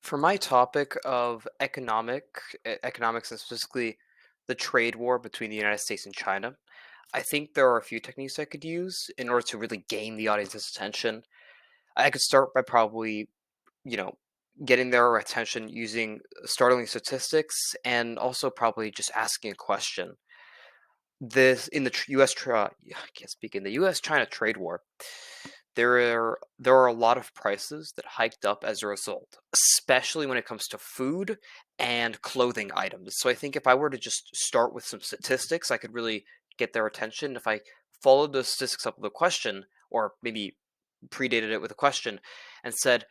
For my topic of economics and specifically the trade war between the United States and China, I think there are a few techniques I could use in order to really gain the audience's attention. I could start by probably, you know, getting their attention using startling statistics and also probably just asking a question. This in the I can't speak in the U.S.-China trade war. There are a lot of prices that hiked up as a result, especially when it comes to food and clothing items. So I think if I were to just start with some statistics, I could really get their attention. If I followed those statistics up with a question, or maybe predated it with a question, and said,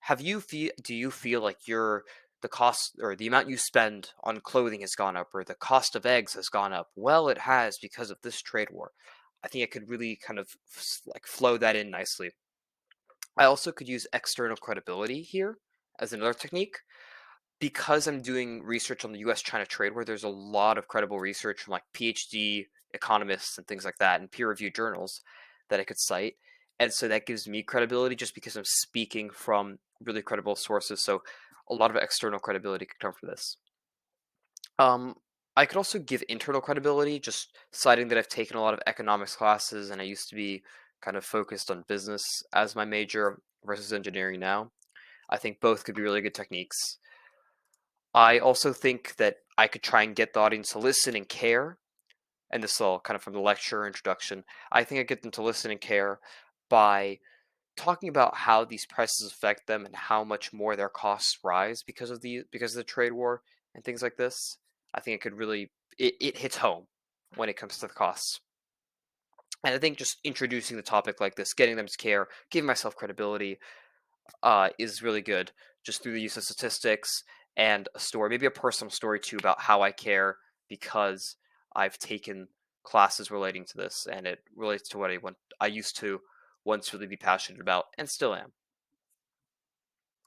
do you feel like the cost or the amount you spend on clothing has gone up, or the cost of eggs has gone up? Well, it has because of this trade war. I think I could really kind of like flow that in nicely. I also could use external credibility here as another technique. Because I'm doing research on the US China trade war, there's a lot of credible research from like PhD economists and things like that and peer reviewed journals that I could cite. And so that gives me credibility just because I'm speaking from really credible sources. So a lot of external credibility could come from this. Um, I could also give internal credibility, just citing that I've taken a lot of economics classes and I used to be kind of focused on business as my major versus engineering now. I think both could be really good techniques. I also think that I could try and get the audience to listen and care, and this is all kind of from the lecture introduction. I think I get them to listen and care by talking about how these prices affect them and how much more their costs rise because of the trade war and things like this. I think it could really it hits home when it comes to the costs. And I think just introducing the topic like this, getting them to care, giving myself credibility, is really good just through the use of statistics and a story, maybe a personal story too about how I care because I've taken classes relating to this and it relates to what I used to once really be passionate about and still am.